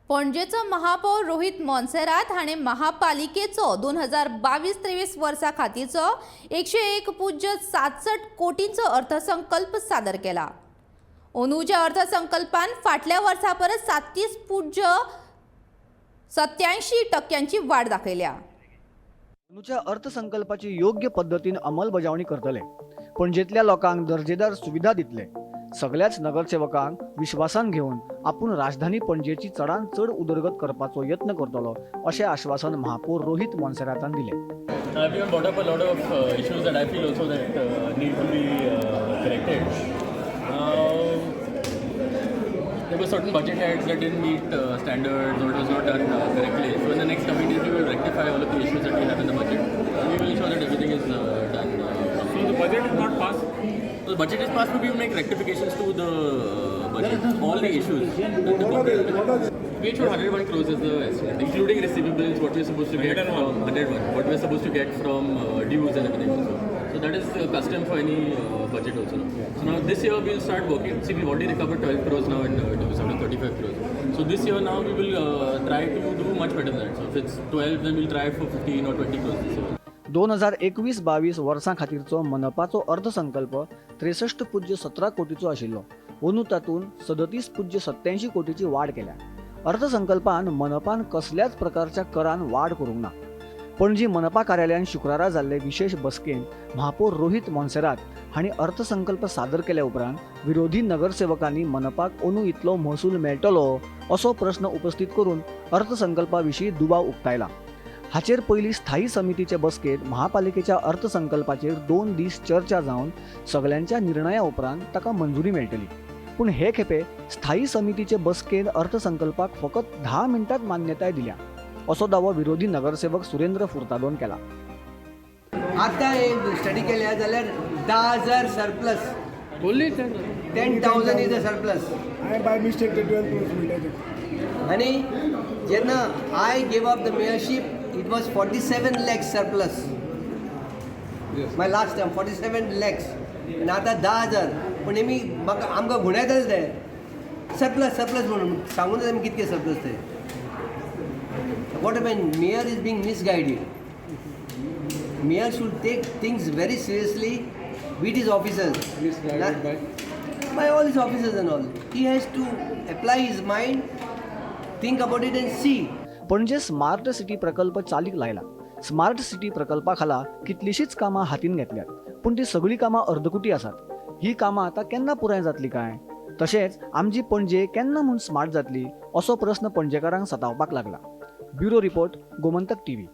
पणजेचो महापौर रोहित मोन्सेरात हाणें महापालिकेचो 2022-23 वर्सा खातीरचो 101.67 कोटींचो अर्थसंकल्प सादर केला। अंदूच्या अर्थसंकल्पान फाटल्या वर्सा परस 37.87% वाढ दाखयल्या। अंदूच्या अर्थसंकल्पाची योग्य पद्धतीन अंमलबजावणी करतले, पणजेतल्या लोकांक दर्जेदार सुविधा दितले। सगळ्याच नगरसेवकांक विश्वासान घेऊन आपूण राजधानी पणजेची चडान चड उदरगत करपाचो यत्न करतलो अशें आश्वासन महापौर रोहित मोन्सेरातान दिले। Everyone brought up a lot of issues that I feel also that need to be corrected. There were certain budget heads that didn't meet standards or it was not done correctly. So in the next coming days we will rectify all of the issues that we have in the budget. We will ensure that everything is done. So the budget is not passed? The budget is passed, but we will make rectifications to the budget. All the issues. We showed 101 crores as the estimate, including receivables, what we're supposed to get from 101, what we're supposed to get from dues and everything also. So that is custom for any budget also. So now this year we'll start working. See, we've already recovered 12 crores now in dues out of 35 crores. So this year now we will try to do much better than that. So if it's 12, then we'll try for 15 or 20 crores this year. 2021-22 वर्सां खातीरचो मनपाचो अर्थसंकल्प 63.17 कोटीचो आशिल्लो। अंदू तातूंत 37.87 कोटीची वाड केल्या। अर्थसंकल्पान मनपान कसल्याच प्रकारच्या करान वाड करूंक ना। पणजी मनपा कार्यालयान शुक्रारा जाल्ले विशेष बसकेंत महापौर रोहित मोन्सेरात हांणी अर्थसंकल्प सादर केल्या उपरांत विरोधी नगरसेवकांनी मनपाक अंदू इतलो महसूल मेळटलो असो प्रश्न उपस्थित करून अर्थसंकल्पाविशीं दुबाव उक्तायला। हाचेर पयलीं स्थायी समितीचे बसकेंत महापालिकेच्या अर्थसंकल्पाचेर 2 दीस चर्चा जावन सगळ्यांच्या निर्णया उपरांत ताका मंजुरी मेळटली। पूण हे खेपे स्थायी समितीचे बसकेंत अर्थसंकल्पाक फकत 10 मिनटांत मान्यताय दिल्या असो दावो विरोधी नगरसेवक सुरेंद्र फुर्तादोन केला। आता एक स्टडी केल्या जाल्यार 10,000 surplus, Only 10,000 is a surplus. I by mistake the 12 crores मिळाले। आणि जेन्ना I gave up the mayorship it was 47 lakhs surplus. Yes. My last term 47 lakhs. And आता 10,000. पण नेहमी आमकां गुणायतले ते सरप्लस म्हणून सांगून जाय कितके सरप्लस ते। What I mean, mayor is being misguided. Mayor should take things very seriously with his officers. Misguided by all his officers and all. He has to apply his mind, think about it and see. पणजे smart city प्रकल्प चालीक लायला। Smart city प्रकल्पाखाला कितलीशीच कामां हातीन घेतल्यात, पूण ती सगळी कामां अर्दकुटी आसात। ही कामां आतां केन्ना पुराय जातली काय? तशेंच आमची पणजे केन्ना म्हूण स्मार्ट जातली असो प्रश्न पणजेकारांक सतावपाक लागला। Bureau report, Gomantak TV.